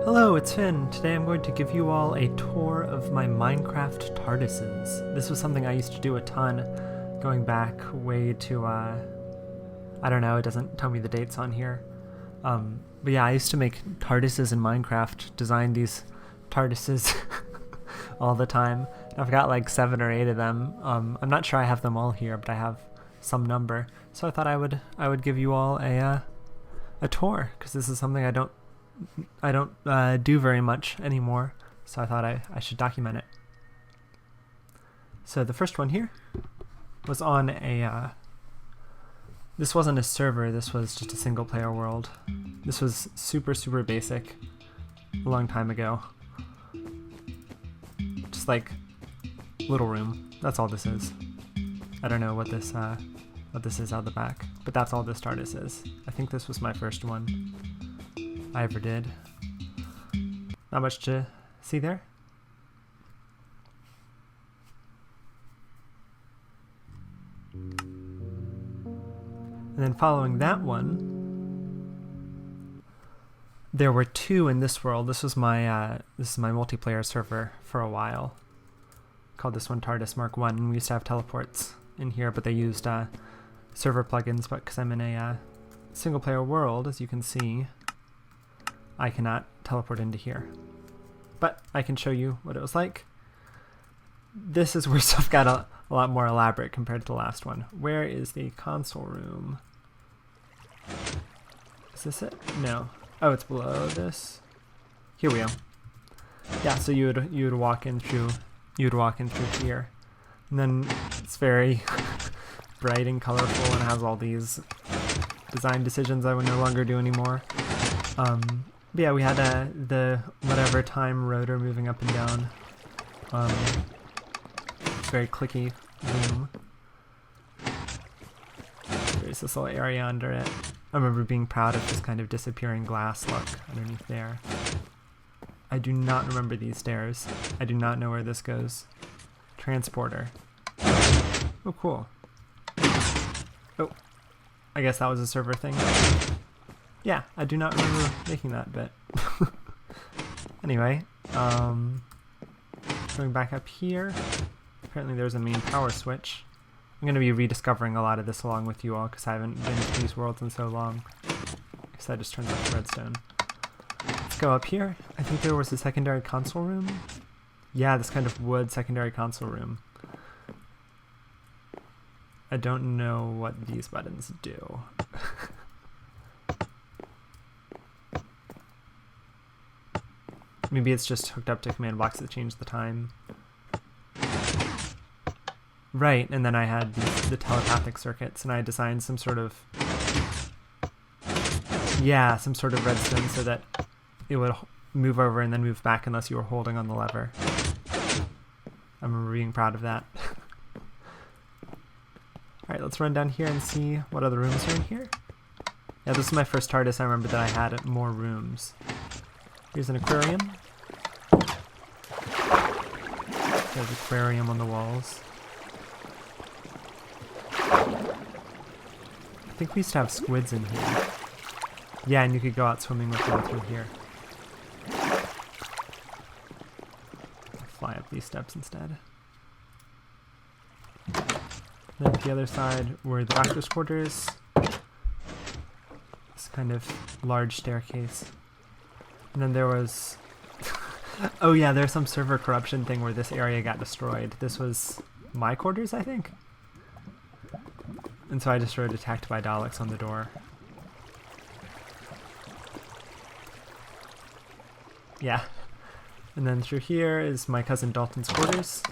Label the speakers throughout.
Speaker 1: Hello, it's Finn. Today I'm going to give you all a tour of my Minecraft TARDISes. This was something I used to do a ton, going back way to, I don't know, it doesn't tell me the dates on here. But yeah, I used to make TARDISes in Minecraft, design these TARDISes all the time. I've got like 7 or 8 of them. I'm not sure I have them all here, but I have some number. So I thought I would give you all a tour, because this is something I don't do very much anymore, so I thought I should document it. So the first one here was on a, this wasn't a server, this was just a single player world. This was super basic, a long time ago. Just like little room, that's all this is. I don't know what this is out the back, but that's all this TARDIS is. I think this was my first one I ever did. Not much to see there. And then following that one, there were 2 in this world. This was my multiplayer server for a while. Called this one TARDIS Mark 1, and we used to have teleports in here, but they used server plugins, but because I'm in a single player world, as you can see, I cannot teleport into here. But I can show you what it was like. This is where stuff got a lot more elaborate compared to the last one. Where is the console room? Is this it? No. Oh, it's below this. Here we go. Yeah, so you would walk in through here. And then it's very bright and colorful and has all these design decisions I would no longer do anymore. But yeah, we had the whatever time rotor moving up and down. Very clicky room. There's this little area under it. I remember being proud of this kind of disappearing glass look underneath there. I do not remember these stairs. I do not know where this goes. Transporter. Oh, cool. Oh, I guess that was a server thing. Yeah, I do not remember making that bit. Anyway, going back up here, apparently there's a main power switch. I'm going to be rediscovering a lot of this along with you all, because I haven't been to these worlds in so long. I guess that just turns off the redstone. Let's go up here. I think there was a secondary console room. Yeah, this kind of wood secondary console room. I don't know what these buttons do. Maybe it's just hooked up to command blocks that change the time. Right, and then I had the telepathic circuits, and I designed some sort of... yeah, some sort of redstone so that it would move over and then move back unless you were holding on the lever. I remember being proud of that. Alright, let's run down here and see what other rooms are in here. Yeah, this is my first TARDIS. I remember that I had more rooms. Here's an aquarium. There's an aquarium on the walls. I think we used to have squids in here. Yeah, and you could go out swimming with them through here. I'll fly up these steps instead. Then to the other side were the doctor's quarters. This kind of large staircase. And then there was... oh yeah, there's some server corruption thing where this area got destroyed. This was my quarters, I think? And so I just wrote attacked by Daleks on the door. Yeah. And then through here is my cousin Dalton's quarters.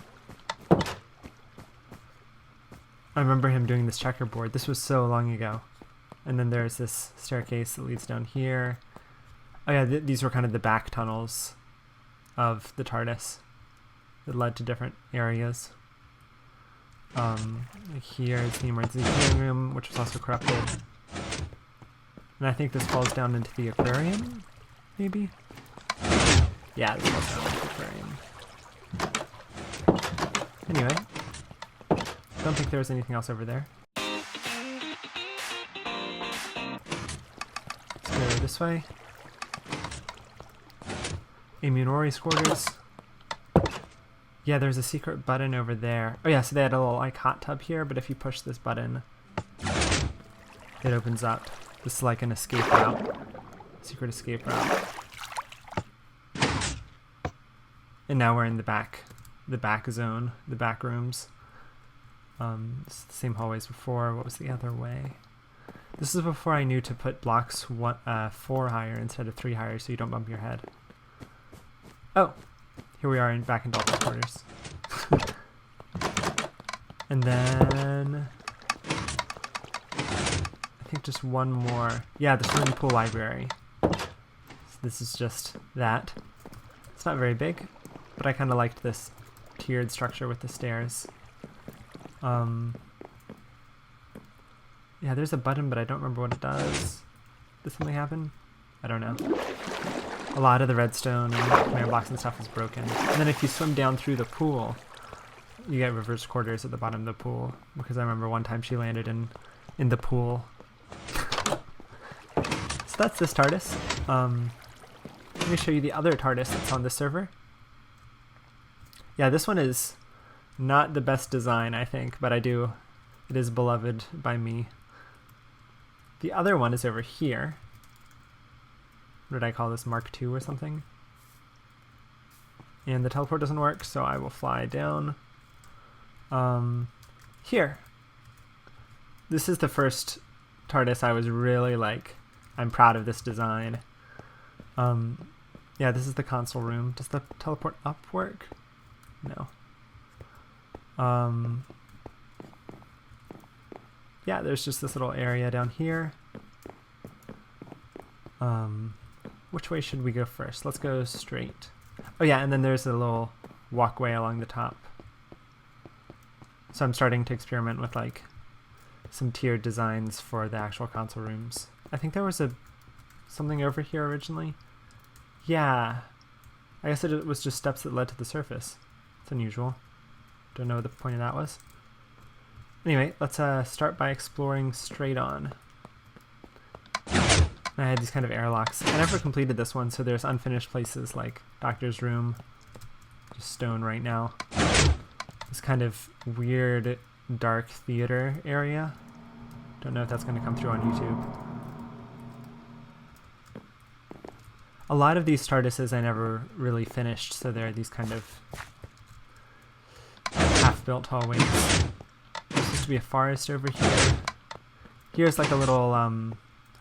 Speaker 1: I remember him doing this checkerboard. This was so long ago. And then there's this staircase that leads down here. Oh yeah, these were kind of the back tunnels of the TARDIS that led to different areas. Here is the emergency healing room, which was also corrupted. And I think this falls down into the aquarium, maybe? Yeah, this falls down into the aquarium. Anyway, don't think there was anything else over there. Let's go this way. Munori's quarters. Yeah, there's a secret button over there. Oh yeah, so they had a little like hot tub here, but if you push this button, it opens up. This is like an escape route. Secret escape route. And now we're in the back zone, the back rooms. It's the same hallways before. What was the other way? This is before I knew to put blocks 4 higher instead of 3 higher so you don't bump your head. Oh, here we are back in Dalton's quarters. And then I think just one more. Yeah, the swimming pool library. So this is just that. It's not very big, but I kind of liked this tiered structure with the stairs. Yeah, there's a button, but I don't remember what it does. Did something happen? I don't know. A lot of the redstone and command blocks and stuff is broken. And then if you swim down through the pool, you get reverse quarters at the bottom of the pool. Because I remember one time she landed in the pool. So that's this TARDIS. Let me show you the other TARDIS that's on this server. Yeah, this one is not the best design, I think, but it is beloved by me. The other one is over here. What did I call this? Mark II or something? And the teleport doesn't work, so I will fly down. Here. This is the first TARDIS I was really like, I'm proud of this design. Yeah, this is the console room. Does the teleport up work? No. Yeah, there's just this little area down here. Which way should we go first? Let's go straight. Oh yeah, and then there's a little walkway along the top. So I'm starting to experiment with like some tiered designs for the actual console rooms. I think there was something over here originally. Yeah. I guess it was just steps that led to the surface. It's unusual. Don't know what the point of that was. Anyway, let's start by exploring straight on. I had these kind of airlocks. I never completed this one, so there's unfinished places like Doctor's Room, just stone right now. This kind of weird dark theater area. Don't know if that's going to come through on YouTube. A lot of these TARDISes I never really finished, so they're these kind of half-built hallways. There's supposed to be a forest over here. Here's like a little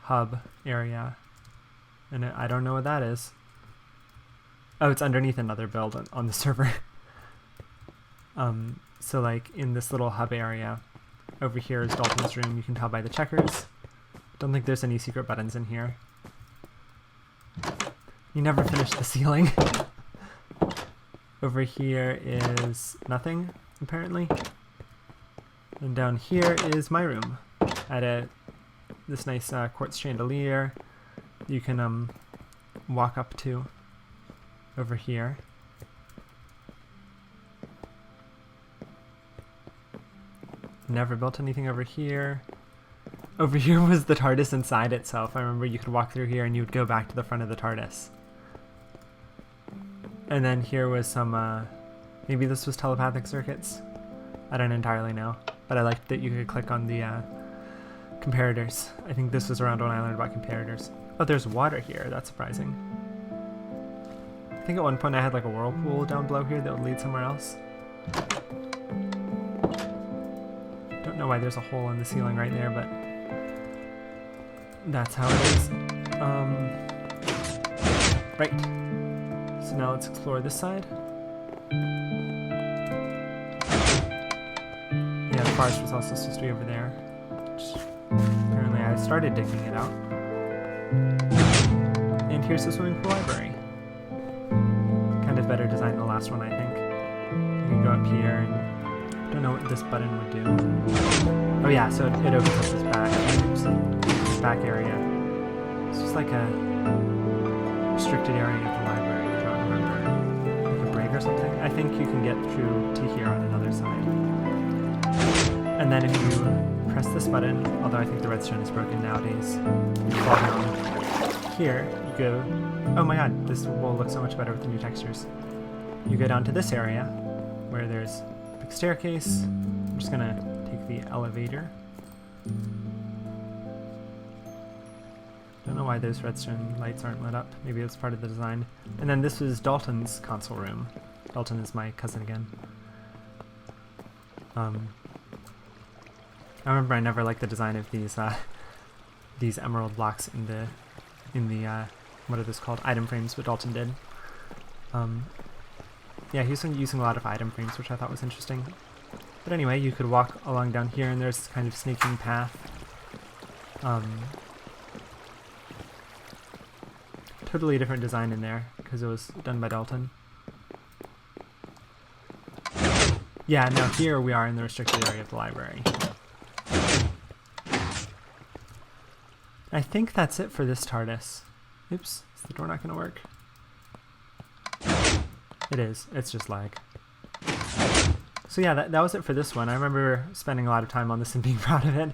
Speaker 1: hub area, and I don't know what that is. Oh, it's underneath another build on the server. So like in this little hub area, over here is Dalton's room. You can tell by the checkers. Don't think there's any secret buttons in here. You never finished the ceiling. Over here is nothing, apparently. And down here is my room. I had this nice quartz chandelier you can walk up to over here. Never built anything over here. Over here was the TARDIS inside itself. I remember you could walk through here and you would go back to the front of the TARDIS. And then here was some, maybe this was telepathic circuits? I don't entirely know, but I liked that you could click on the comparators. I think this was around when I learned about comparators. Oh, there's water here. That's surprising. I think at one point I had like a whirlpool down below here that would lead somewhere else. Don't know why there's a hole in the ceiling right there, but that's how it is. Right. So now let's explore this side. Yeah, the forest was also supposed to be over there. Apparently I started digging it out. And here's the swimming pool library. Kind of better design than the last one, I think. You can go up here and I don't know what this button would do. Oh yeah, so it opens up this back area. It's just like a restricted area of the library. I don't remember. Like a break or something. I think you can get through to here on another side. And then if you press this button, although I think the redstone is broken nowadays, you fall down here, you go... Oh my god, this will look so much better with the new textures. You go down to this area, where there's a big staircase. I'm just gonna take the elevator. Don't know why those redstone lights aren't lit up. Maybe it's part of the design. And then this is Dalton's console room. Dalton is my cousin again. I remember I never liked the design of these emerald blocks in the what are those called? Item frames, but Dalton did. Yeah, he was using a lot of item frames, which I thought was interesting. But anyway, you could walk along down here, and there's this kind of sneaking path. Totally different design in there, because it was done by Dalton. Yeah, now here we are in the restricted area of the library. I think that's it for this TARDIS. Oops, is the door not going to work? It is, it's just lag. So yeah, that was it for this one. I remember spending a lot of time on this and being proud of it.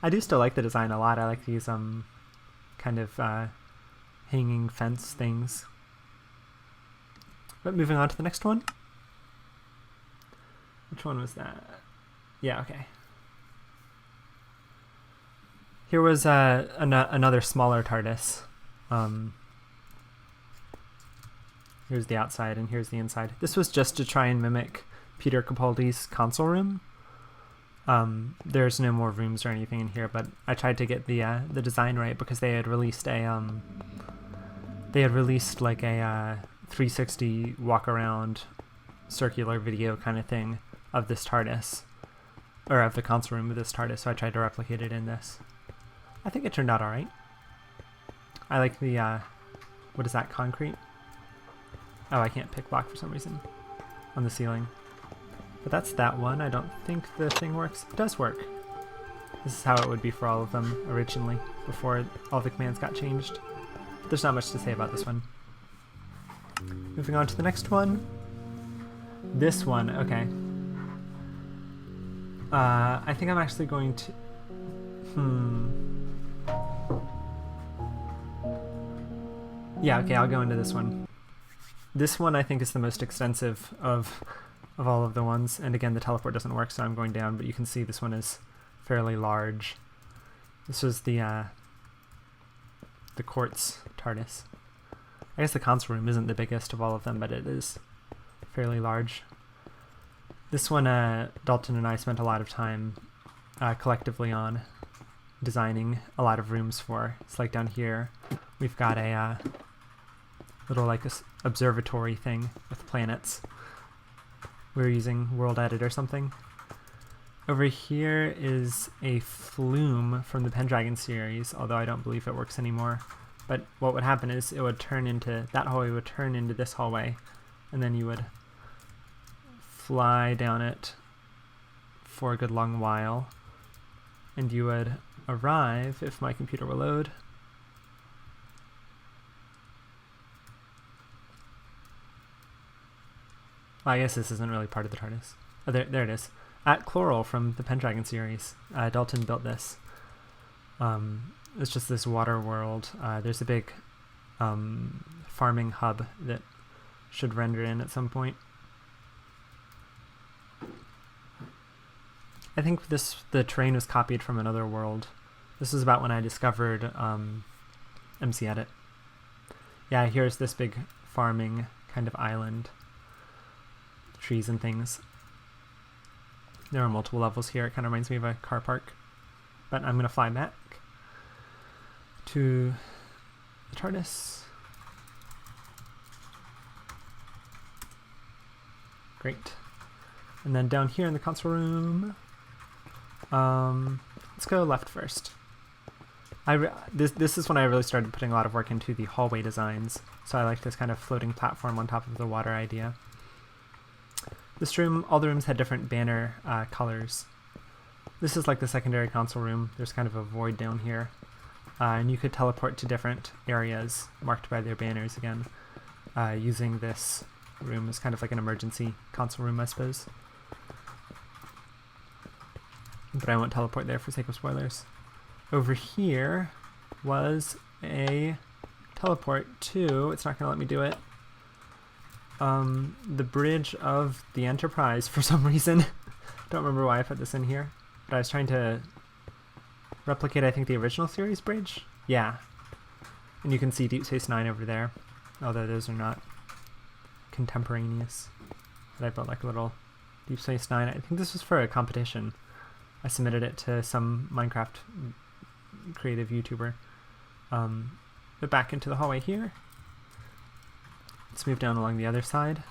Speaker 1: I do still like the design a lot. I like these kind of hanging fence things. But moving on to the next one. Which one was that? Yeah, okay. Here was another smaller TARDIS. Here's the outside and here's the inside. This was just to try and mimic Peter Capaldi's console room. There's no more rooms or anything in here, but I tried to get the design right because they had released like a 360 walk around circular video kind of thing of this TARDIS, or of the console room of this TARDIS, so I tried to replicate it in this. I think it turned out alright. I like the, what is that, concrete? Oh, I can't pick block for some reason on the ceiling. But that's that one. I don't think the thing works. It does work. This is how it would be for all of them originally, before all the commands got changed. There's not much to say about this one. Moving on to the next one. This one, okay. I think I'm actually going to... Yeah, okay, I'll go into this one. This one I think is the most extensive of all of the ones, and again the teleport doesn't work, so I'm going down, but you can see this one is fairly large. This was the quartz TARDIS. I guess the console room isn't the biggest of all of them, but it is fairly large. This one Dalton and I spent a lot of time collectively on designing a lot of rooms for. It's like down here we've got a little like observatory thing with planets. We're using World Edit or something. Over here is a flume from the Pendragon series, although I don't believe it works anymore. But what would happen is it would turn into, that hallway would turn into this hallway, and then you would fly down it for a good long while, and you would arrive, if my computer will load, well, I guess this isn't really part of the TARDIS. Oh, there it is. At Chloral from the Pendragon series. Dalton built this. It's just this water world. There's a big farming hub that should render in at some point. I think the terrain was copied from another world. This is about when I discovered MC Edit. Yeah, here's this big farming kind of island. Trees and things. There are multiple levels here. It kind of reminds me of a car park. But I'm going to fly back to the TARDIS. Great. And then down here in the console room, let's go left first. This is when I really started putting a lot of work into the hallway designs. So I like this kind of floating platform on top of the water idea. This room, all the rooms had different banner colors. This is like the secondary console room. There's kind of a void down here. And you could teleport to different areas marked by their banners again, using this room as kind of like an emergency console room, I suppose. But I won't teleport there for sake of spoilers. Over here was a teleport to, it's not going to let me do it, the bridge of the Enterprise for some reason. Don't remember why I put this in here, but I was trying to replicate, I think, the original series bridge. Yeah. And you can see Deep Space Nine over there, although those are not contemporaneous. But I built like a little Deep Space Nine. I think this was for a competition. I submitted it to some Minecraft creative YouTuber. But back into the hallway here. Let's move down along the other side.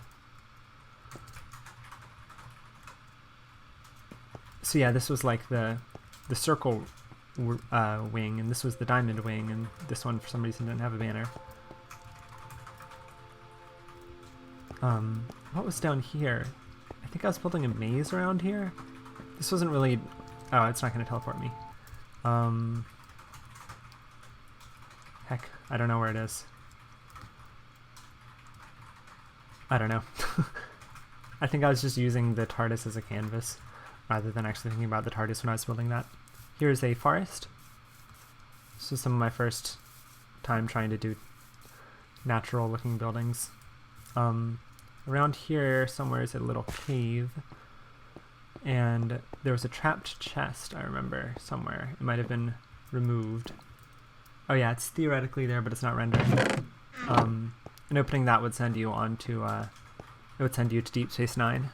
Speaker 1: So yeah, this was like the circle wing, and this was the diamond wing, and this one for some reason didn't have a banner. What was down here? I think I was building a maze around here. This wasn't really... Oh, it's not going to teleport me. Heck, I don't know where it is. I don't know. I think I was just using the TARDIS as a canvas rather than actually thinking about the TARDIS when I was building that. Here's a forest. This is some of my first time trying to do natural looking buildings. Around here somewhere is a little cave, and there was a trapped chest, I remember, somewhere. It might have been removed. Oh yeah, it's theoretically there, but it's not rendering. And opening that would send you on to, it would send you to Deep Space Nine.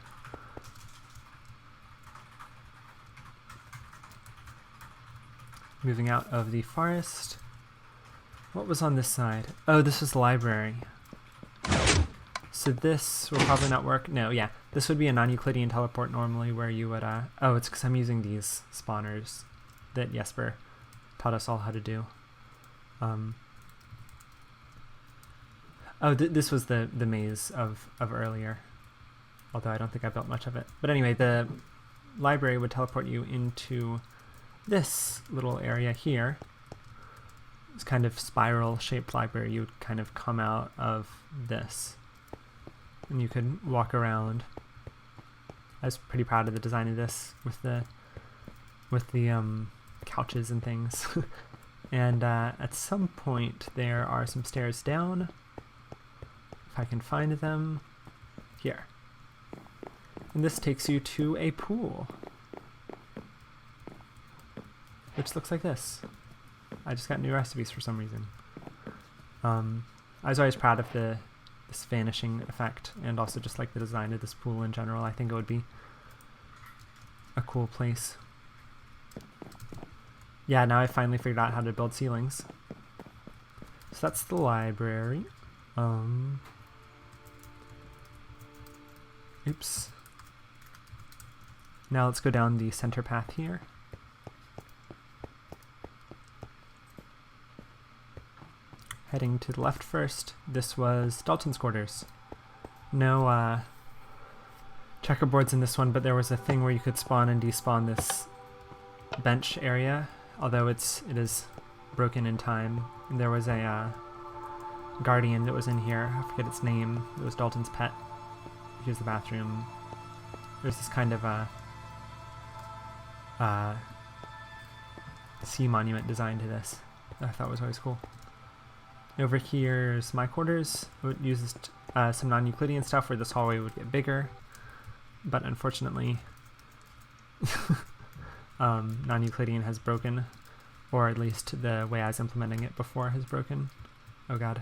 Speaker 1: Moving out of the forest. What was on this side? Oh, this was the library. So this will probably not work. No, yeah. This would be a non-Euclidean teleport normally where you would, oh, it's because I'm using these spawners that Jesper taught us all how to do. This was the maze of earlier. Although I don't think I built much of it. But anyway, the library would teleport you into this little area here. This kind of spiral-shaped library. You would kind of come out of this. And you could walk around. I was pretty proud of the design of this with the couches and things. And at some point there are some stairs down. If I can find them. Here. And this takes you to a pool. Which looks like this. I just got new recipes for some reason. I was always proud of this vanishing effect, and also just like the design of this pool in general. I think it would be a cool place. Yeah, now I finally figured out how to build ceilings. So that's the library. Oops. Now let's go down the center path here. Heading to the left first. This was Dalton's quarters. No checkerboards in this one, but there was a thing where you could spawn and despawn this bench area, although it is broken in time. And there was a guardian that was in here. I forget its name. It was Dalton's pet. Here's the bathroom. There's this kind of sea monument design to this that I thought was always cool. Over here's my quarters. It uses some non-Euclidean stuff where this hallway would get bigger, but unfortunately non-Euclidean has broken, or at least the way I was implementing it before has broken. Oh god.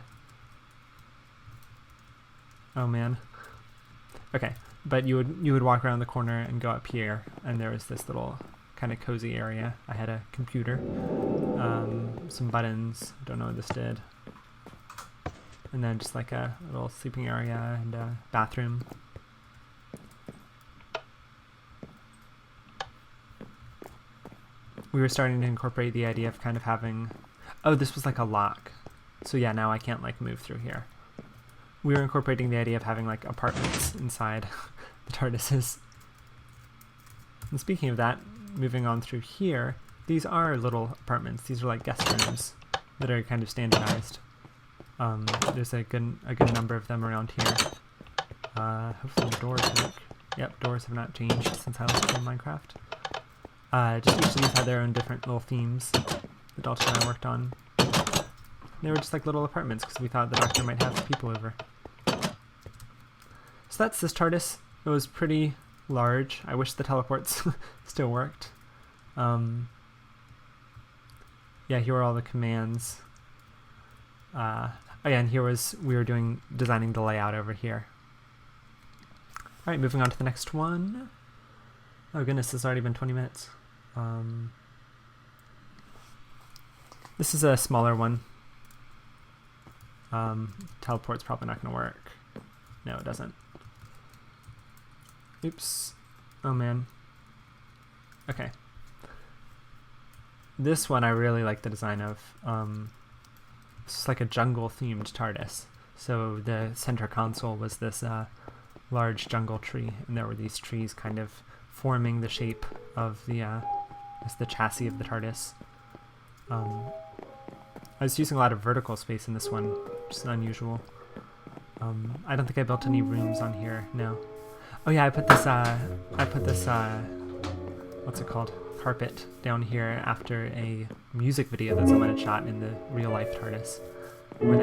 Speaker 1: Oh man. Okay, but you would walk around the corner and go up here, and there was this little kind of cozy area. I had a computer, some buttons, don't know what this did, and then just like a little sleeping area and a bathroom. We were starting to incorporate the idea of kind of having... Oh, this was like a lock. So yeah, now I can't like move through here. We were incorporating the idea of having like apartments inside the TARDISes. And speaking of that, moving on through here, these are little apartments. These are like guest rooms that are kind of standardized. There's a good number of them around here. Hopefully the doors work. Yep, doors have not changed since I last played Minecraft. Just each of these had their own different little themes that Dalton and I worked on. They were just like little apartments because we thought the Doctor might have people over. So that's this TARDIS. It was pretty large. I wish the teleports still worked. Yeah, here are all the commands. Oh yeah, and here was, we were designing the layout over here. Alright, moving on to the next one. Oh goodness, it's already been 20 minutes. This is a smaller one. Teleport's probably not going to work. No, it doesn't. Oops. Oh man. Okay. This one I really like the design of. It's like a jungle-themed TARDIS. So the center console was this large jungle tree, and there were these trees kind of forming the shape of the chassis of the TARDIS. I was using a lot of vertical space in this one, which is unusual. I don't think I built any rooms on here, no. Oh yeah, I put this, what's it called? Carpet down here after a music video that someone had shot in the real-life TARDIS, where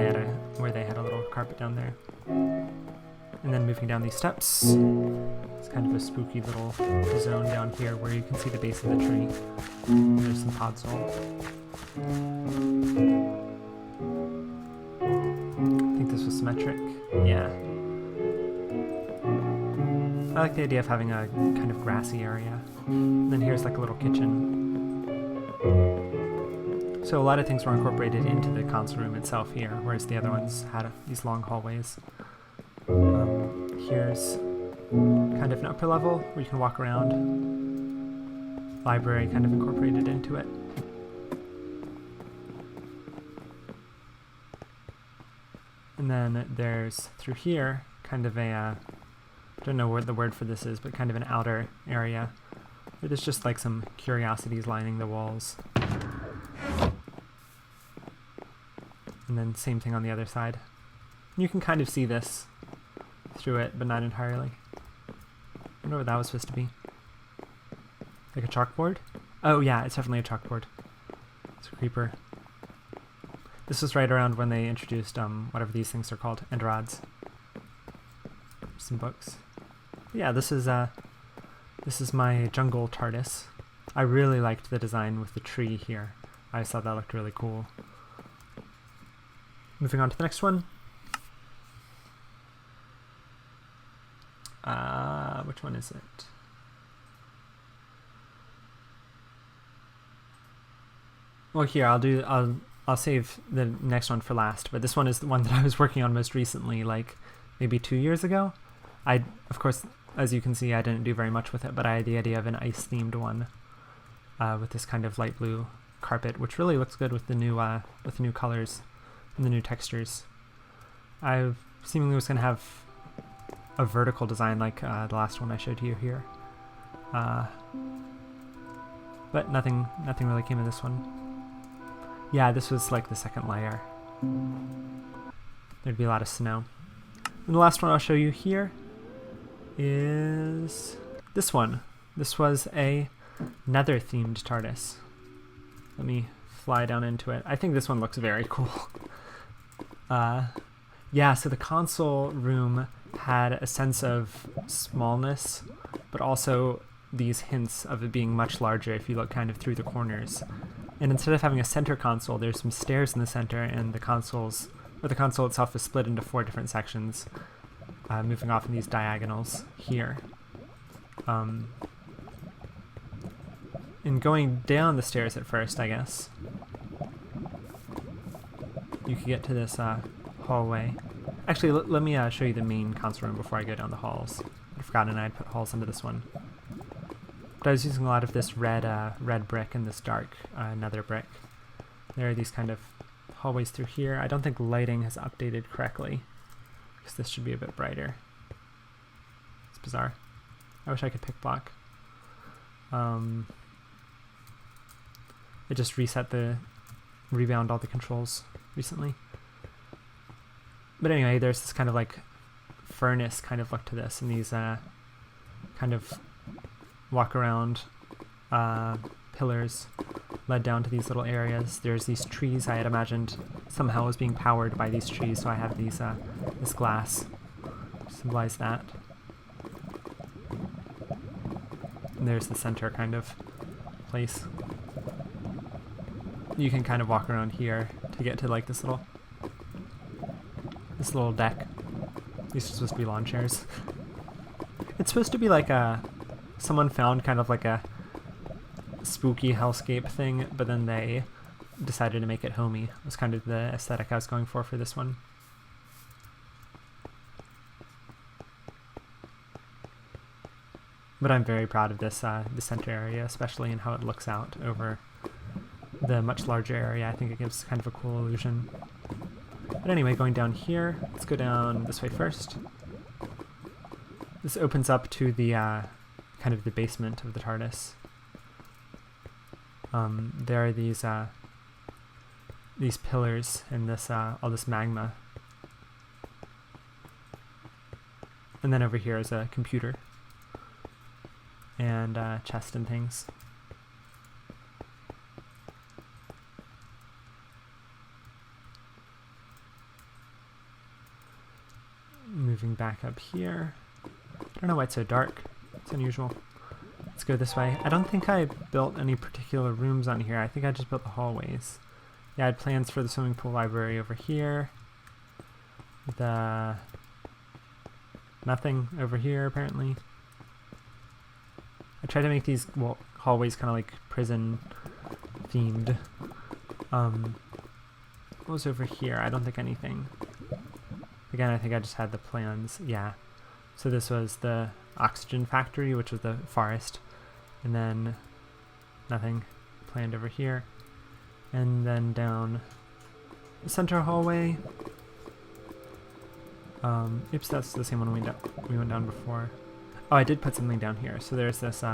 Speaker 1: they had a little carpet down there. And then moving down these steps, it's kind of a spooky little zone down here where you can see the base of the tree. And there's some podzol. I think this was symmetric. Yeah. I like the idea of having a kind of grassy area. And then here's like a little kitchen. So a lot of things were incorporated into the console room itself here, whereas the other ones had these long hallways. Here's kind of an upper level where you can walk around. Library kind of incorporated into it. And then there's, through here, kind of a, I don't know what the word for this is, but kind of an outer area. Where there's just like some curiosities lining the walls. And then same thing on the other side. You can kind of see this through it, but not entirely. I wonder what that was supposed to be. Like a chalkboard? Oh yeah, it's definitely a chalkboard. It's a creeper. This was right around when they introduced whatever these things are called, end rods. Some books. Yeah, this is my jungle TARDIS. I really liked the design with the tree here. I thought that looked really cool. Moving on to the next one. Which one is it? Well, here I'll save the next one for last. But this one is the one that I was working on most recently, like maybe 2 years ago. Of course, as you can see, I didn't do very much with it, but I had the idea of an ice-themed one with this kind of light blue carpet, which really looks good with the new colors and the new textures. I seemingly was going to have a vertical design like the last one I showed you here, but nothing really came of this one. Yeah, this was like the second layer. There'd be a lot of snow. And the last one I'll show you here is this one. This was a nether-themed TARDIS. Let me fly down into it. I think this one looks very cool. Yeah, so the console room had a sense of smallness, but also these hints of it being much larger if you look kind of through the corners. And instead of having a center console, there's some stairs in the center, and the console itself is split into 4 different sections, moving off in these diagonals here. And going down the stairs at first, I guess, you could get to this hallway. Actually, let me show you the main console room before I go down the halls. I'd forgotten I'd put halls into this one. But I was using a lot of this red brick and this dark nether brick. There are these kind of hallways through here. I don't think lighting has updated correctly, because this should be a bit brighter. It's bizarre. I wish I could pick block. It just rebound all the controls recently. But anyway, there's this kind of like furnace kind of look to this, and these kind of walk around pillars led down to these little areas. There's these trees I had imagined somehow was being powered by these trees, so I have these this glass to symbolize that. And there's the center kind of place. You can kind of walk around here to get to like this little deck. These are supposed to be lawn chairs. It's supposed to be like someone found kind of like a spooky hellscape thing, but then they decided to make it homey. It was kind of the aesthetic I was going for this one. But I'm very proud of this the center area, especially in how it looks out over the much larger area. I think it gives kind of a cool illusion. But anyway, going down here, let's go down this way first. This opens up to the kind of the basement of the TARDIS. There are these pillars and this all this magma. And then over here is a computer and chest and things. Moving back up here. I don't know why it's so dark. It's unusual. Let's go this way. I don't think I built any particular rooms on here. I think I just built the hallways. Yeah, I had plans for the swimming pool library over here. Nothing over here, apparently. I tried to make these hallways kind of like prison themed. What was over here? I don't think anything. Again, I think I just had the plans. Yeah. So this was the oxygen factory, which was the forest. And then nothing planned over here. And then down the center hallway. Oops, that's the same one we went down before. Oh, I did put something down here. So there's this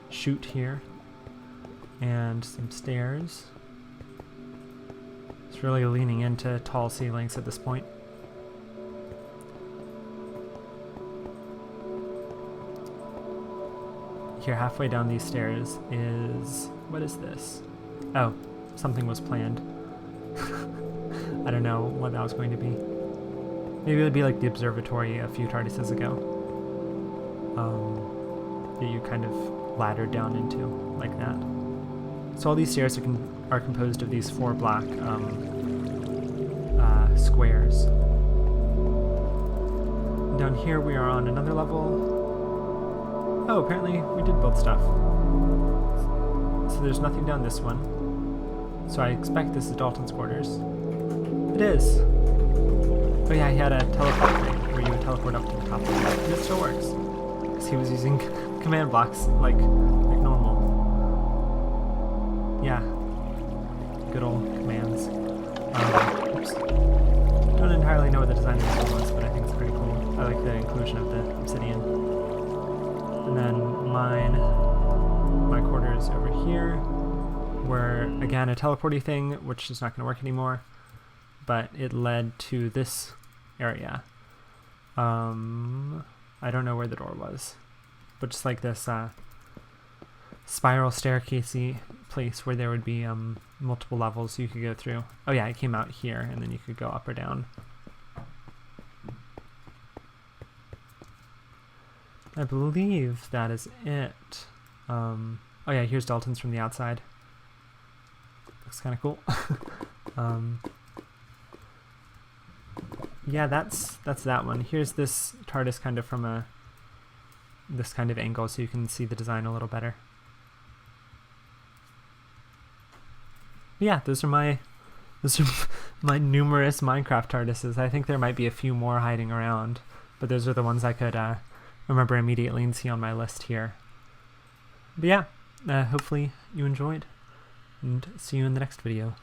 Speaker 1: chute here. And some stairs. It's really leaning into tall ceilings at this point. Here, halfway down these stairs is... what is this? Oh, something was planned. I don't know what that was going to be. Maybe it would be like the observatory a few TARDISes ago. That you kind of laddered down into, like that. So all these stairs are composed of these 4 block squares. Down here we are on another level. Oh, apparently we did build stuff. So there's nothing down this one. So I expect this is Dalton's quarters. It is! Oh yeah, he had a teleport thing where you would teleport up to the top of it. And it still works. Because he was using command blocks like normal. Yeah. Good old commands. Oops. Don't entirely know what the design of this one was, but I think it's pretty cool. I like the inclusion of the obsidian. And then my quarters over here were, again, a teleporty thing, which is not going to work anymore, but it led to this area. I don't know where the door was, but just like this spiral staircasey place where there would be multiple levels you could go through. Oh yeah, it came out here, and then you could go up or down. I believe that is it. Oh yeah, here's Dalton's from the outside. Looks kind of cool. Yeah, that's that one. Here's this TARDIS kind of from this kind of angle, so you can see the design a little better. Yeah, those are my numerous Minecraft TARDISes. I think there might be a few more hiding around, but those are the ones I could remember immediately and see on my list here. But yeah, hopefully you enjoyed, and see you in the next video.